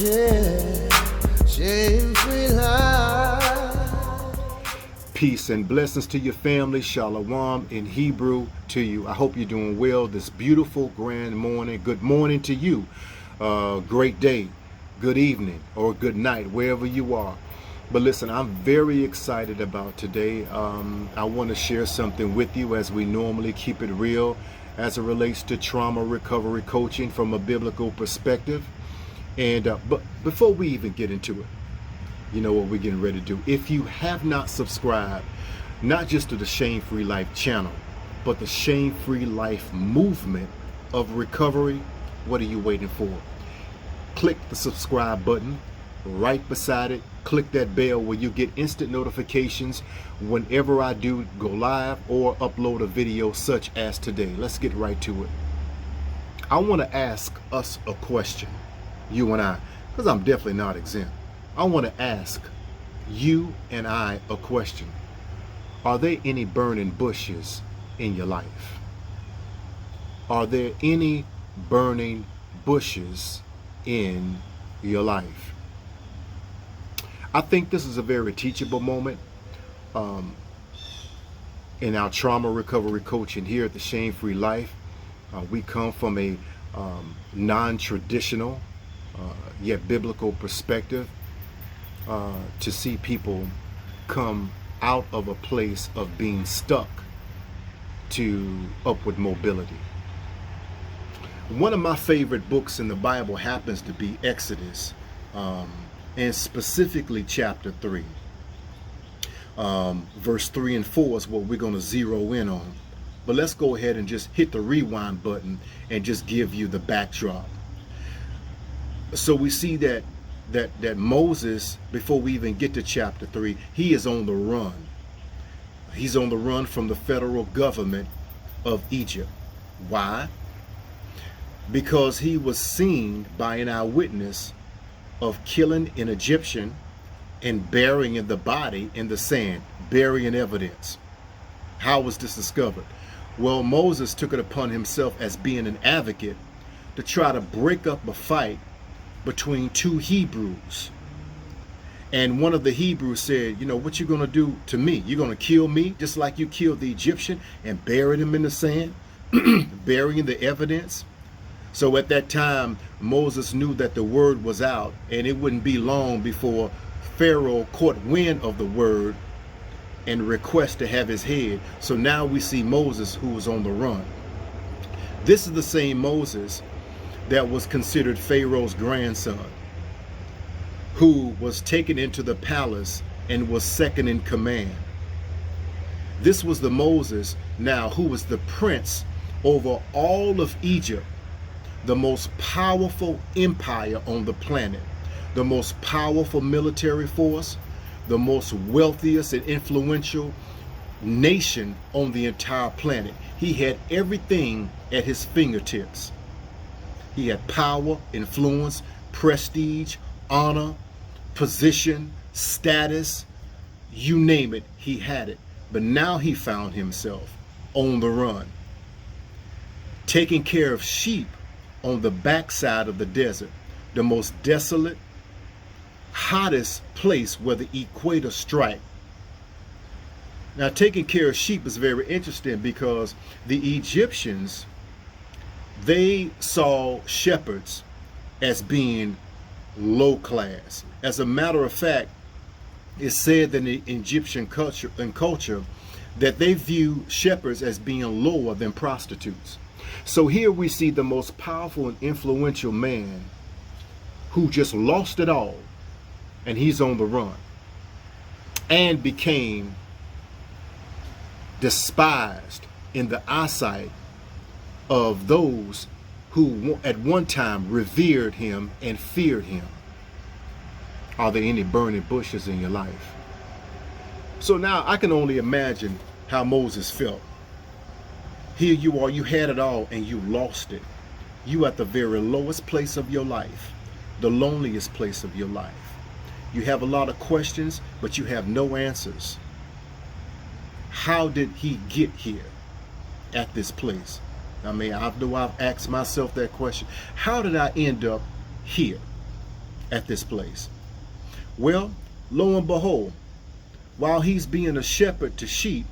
Yeah, shame-free life. Peace and blessings to your family. Shalom in Hebrew to you. I hope you're doing well this beautiful grand morning. Good morning to you. Great day, good evening, or good night, wherever you are. But listen, I'm very excited about today. I want to share something with you, as we normally keep it real as it relates to trauma recovery coaching from a biblical perspective. And but before we even get into it, you know what we're getting ready to do. If you have not subscribed, not just to the Shame-Free Life channel, but the Shame-Free Life movement of recovery, what are you waiting for? Click the subscribe button. Right beside it, click that bell where you get instant notifications whenever I do go live or upload a video such as today. Let's get right to it. I want to ask us a question, you and I, because I'm definitely not exempt. I want to ask you and I a question. Are there any burning bushes in your life? Are there any burning bushes in your life? I think this is a very teachable moment in our trauma recovery coaching here at the Shame-Free Life. We come from a non-traditional yet biblical perspective to see people come out of a place of being stuck to upward mobility. One of my favorite books in the Bible happens to be Exodus, and specifically chapter 3. Verse 3 and 4 is what we're going to zero in on. But let's go ahead and just hit the rewind button and just give you the backdrop. So we see that Moses, before we even get to chapter 3, he is on the run. He's on the run from the federal government of Egypt. Why? Because he was seen by an eyewitness of killing an Egyptian and burying the body in the sand, burying evidence. How was this discovered? Well, Moses took it upon himself as being an advocate to try to break up a fight between two Hebrews. And one of the Hebrews said, you know, what you going to do to me? You're going to kill me just like you killed the Egyptian and buried him in the sand, burying the evidence? So at that time, Moses knew that the word was out, and it wouldn't be long before Pharaoh caught wind of the word and request to have his head. So now we see Moses, who was on the run. This is the same Moses that was considered Pharaoh's grandson, who was taken into the palace and was second in command. This was the Moses now who was the prince over all of Egypt, the most powerful empire on the planet, the most powerful military force, the most wealthiest and influential nation on the entire planet. He had everything at his fingertips. He had power, influence, prestige, honor, position, status, you name it, he had it. But now he found himself on the run, taking care of sheep on the backside of the desert, the most desolate, hottest place where the equator strike. Now, taking care of sheep is very interesting because the Egyptians, they saw shepherds as being low class. As a matter of fact, it's said that in the Egyptian culture that they view shepherds as being lower than prostitutes. So here we see the most powerful and influential man who just lost it all, and he's on the run and became despised in the eyesight of those who at one time revered him and feared him. Are there any burning bushes in your life? So now I can only imagine how Moses felt. Here you are, you had it all and you lost it. You at the very lowest place of your life, the loneliest place of your life. You have a lot of questions, but you have no answers. How did he get here at this place? I mean, I've asked myself that question. How did I end up here? at this place? Well, lo and behold, while he's being a shepherd to sheep,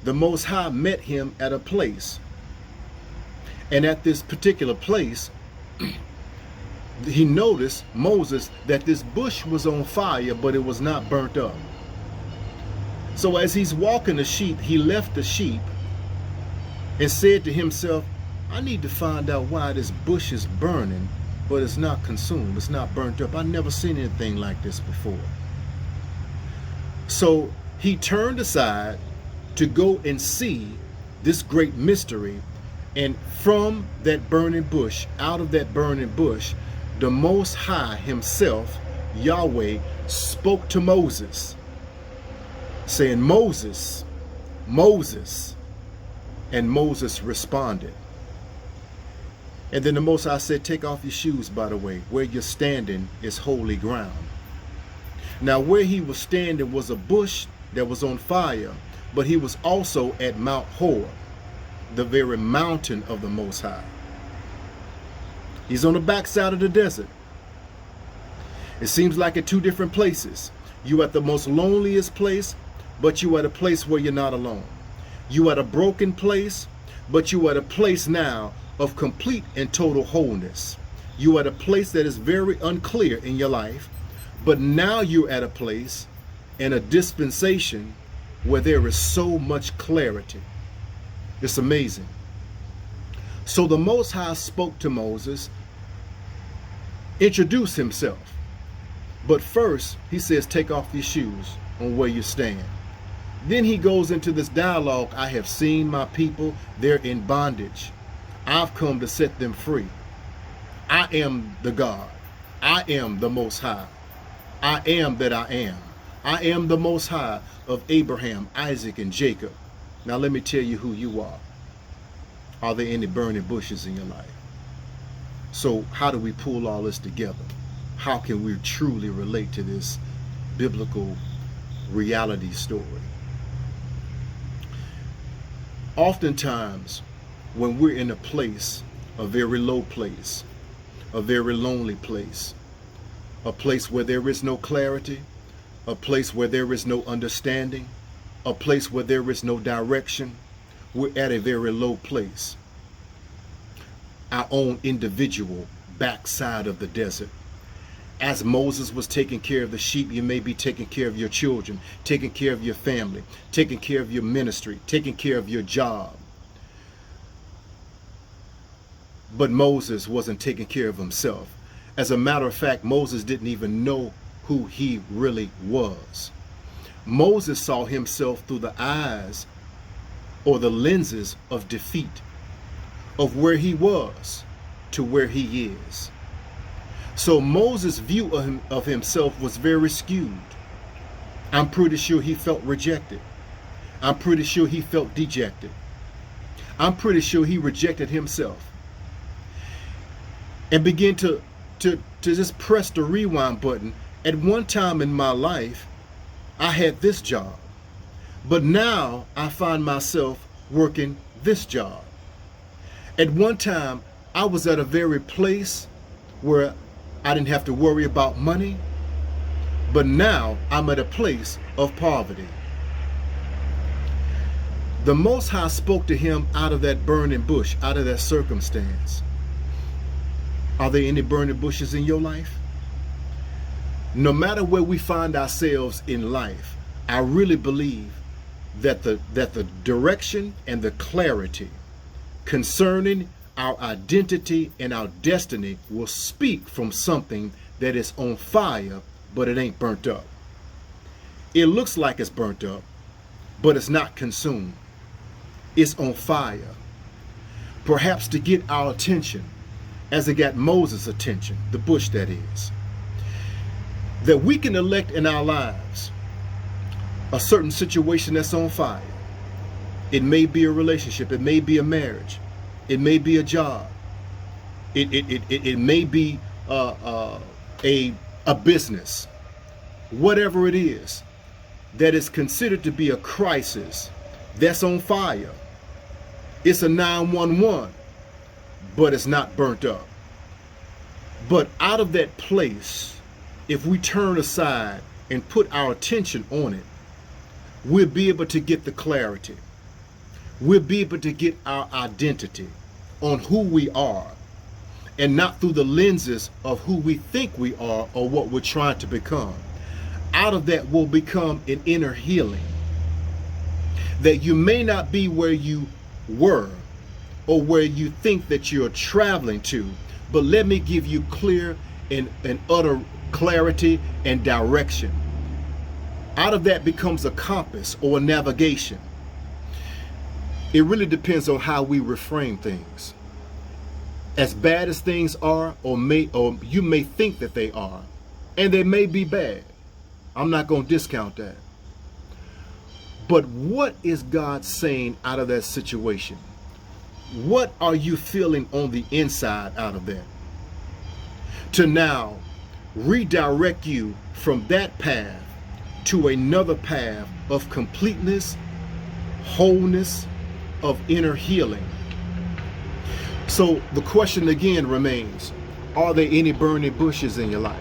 the Most High met him at a place. And at this particular place, he noticed, Moses, that this bush was on fire, but it was not burnt up. So as he's walking the sheep, he left the sheep and said to himself, I need to find out why this bush is burning, but it's not consumed, it's not burnt up. I've never seen anything like this before. So he turned aside to go and see this great mystery. And from that burning bush, out of that burning bush, the Most High himself, Yahweh, spoke to Moses, saying, Moses, Moses. And Moses responded. And then the Most High said, take off your shoes, by the way. Where you're standing is holy ground. Now, where he was standing was a bush that was on fire, but he was also at Mount Hor, the very mountain of the Most High. He's on the backside of the desert. It seems like at two different places. You at the most loneliest place, but you at a place where you're not alone. You at a broken place, but you at a place now of complete and total wholeness. You at a place that is very unclear in your life, but now you're at a place in a dispensation where there is so much clarity. It's amazing. So the Most High spoke to Moses, introduced himself. But first, he says, take off your shoes on where you stand. Then he goes into this dialogue. I have seen my people, they're in bondage. I've come to set them free. I am the God. I am the Most High. I am that I am. I am the Most High of Abraham, Isaac, and Jacob. Now let me tell you who you are. Are there any burning bushes in your life? So how do we pull all this together? How can we truly relate to this biblical reality story? Oftentimes, when we're in a place, a very low place, a very lonely place, a place where there is no clarity, a place where there is no understanding, a place where there is no direction, we're at a very low place. Our own individual backside of the desert. As Moses was taking care of the sheep, you may be taking care of your children, taking care of your family, taking care of your ministry, taking care of your job. But Moses wasn't taking care of himself. As a matter of fact, Moses didn't even know who he really was. Moses saw himself through the eyes or the lenses of defeat, of where he was to where he is. So Moses' view of himself was very skewed. I'm pretty sure he felt rejected. I'm pretty sure he felt dejected. I'm pretty sure he rejected himself and began to just press the rewind button. At one time in my life, I had this job, but now I find myself working this job. At one time, I was at a very place where I didn't have to worry about money, but now I'm at a place of poverty. The Most High spoke to him out of that burning bush, out of that circumstance. Are there any burning bushes in your life? No matter where we find ourselves in life, I really believe that the direction and the clarity concerning our identity and our destiny will speak from something that is on fire, but it ain't burnt up. It looks like it's burnt up, but it's not consumed. It's on fire. Perhaps to get our attention, as it got Moses' attention, the bush that is. That we can elect in our lives a certain situation that's on fire. It may be a relationship, it may be a marriage, it may be a job, it may be a business, whatever it is that is considered to be a crisis that's on fire. It's a 911, but it's not burnt up. But out of that place, if we turn aside and put our attention on it, we'll be able to get the clarity. We'll be able to get our identity on who we are, and not through the lenses of who we think we are or what we're trying to become. Out of that will become an inner healing. That you may not be where you were or where you think that you're traveling to, but let me give you clear and utter clarity and direction. Out of that becomes a compass or a navigation. It really depends on how we reframe things. As bad as things are, or you may think that they are, and they may be bad. I'm not going to discount that. But what is God saying out of that situation? What are you feeling on the inside out of that? To now redirect you from that path to another path of completeness, wholeness, of inner healing. So the question again remains, are there any burning bushes in your life?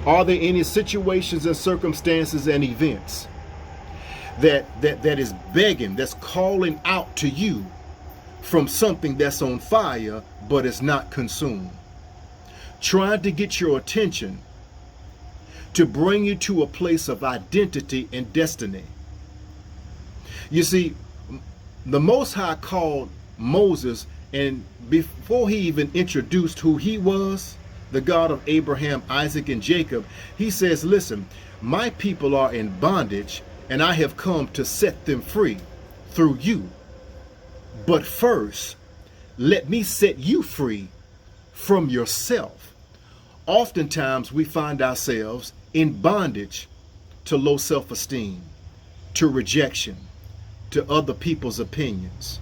Are there any situations and circumstances and events that is begging, that's calling out to you from something that's on fire, but it's not consumed? Trying to get your attention to bring you to a place of identity and destiny. You see, the Most High called Moses, and before he even introduced who he was, the God of Abraham, Isaac, and Jacob, he says, listen, my people are in bondage, and I have come to set them free through you. But first, let me set you free from yourself. Oftentimes, we find ourselves in bondage to low self-esteem, to rejection, to other people's opinions,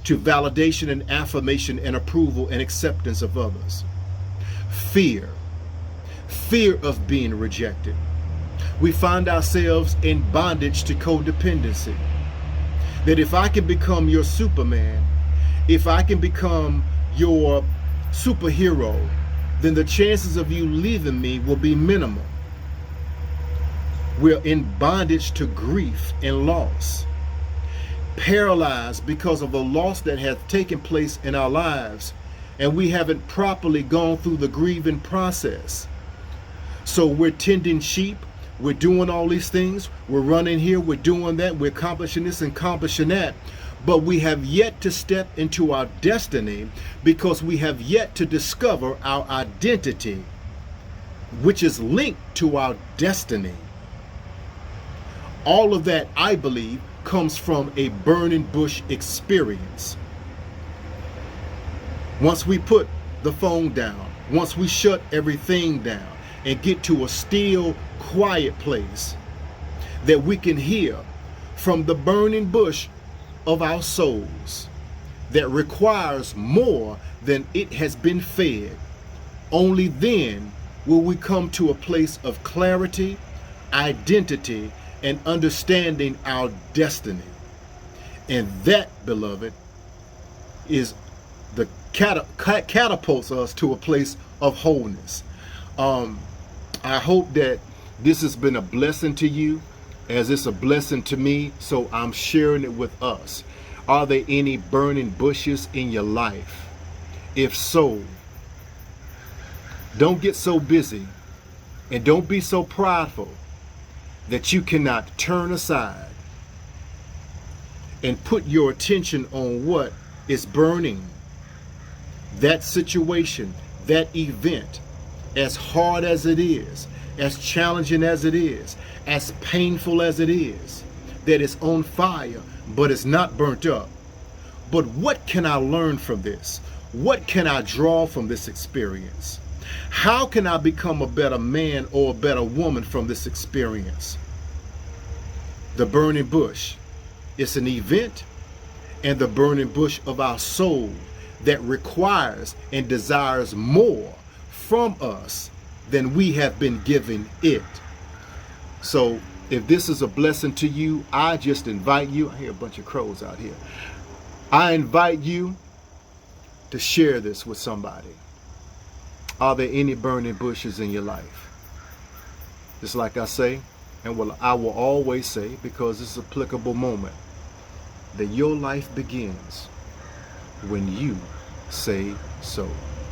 to validation and affirmation and approval and acceptance of others. Fear of being rejected. We find ourselves in bondage to codependency. That if I can become your Superman, if I can become your superhero, then the chances of you leaving me will be minimal. We're in bondage to grief and loss. Paralyzed because of a loss that has taken place in our lives, and we haven't properly gone through the grieving process. So we're tending sheep, we're doing all these things, we're running here, we're doing that, we're accomplishing this and accomplishing that, but we have yet to step into our destiny because we have yet to discover our identity, which is linked to our destiny. All of that, I believe, comes from a burning bush experience. Once we put the phone down, once we shut everything down and get to a still, quiet place that we can hear from the burning bush of our souls that requires more than it has been fed, only then will we come to a place of clarity, identity, and understanding our destiny. And that, beloved, is the catapults us to a place of wholeness. I hope that this has been a blessing to you, as it's a blessing to me, so I'm sharing it with us. Are there any burning bushes in your life? If so, don't get so busy and don't be so prideful that you cannot turn aside and put your attention on what is burning. That situation, that event, as hard as it is, as challenging as it is, as painful as it is, that is on fire, but it's not burnt up. But what can I learn from this? What can I draw from this experience? How can I become a better man or a better woman from this experience? The burning bush, it's an event, and the burning bush of our soul that requires and desires more from us than we have been given it. So if this is a blessing to you, I just invite you, I hear a bunch of crows out here. I invite you to share this with somebody. Are there any burning bushes in your life? Just like I say, and I will always say, because it's an applicable moment, that your life begins when you say so.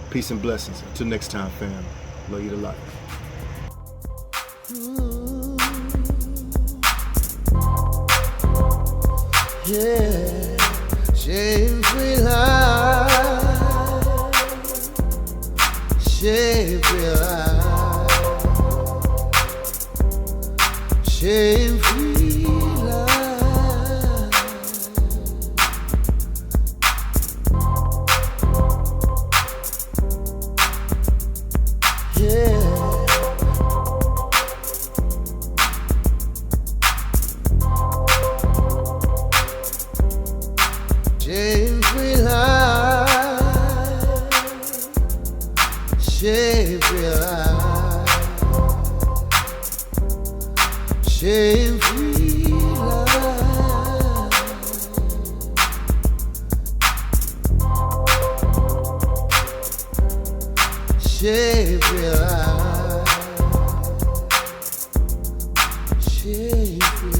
Peace and blessings. Until next time, fam. Love you to life. Yeah, shame-free life, shame-free life, shame-free life, yeah. Shame-free life, shame-free life, shame-free life, shame-free life, shame-free.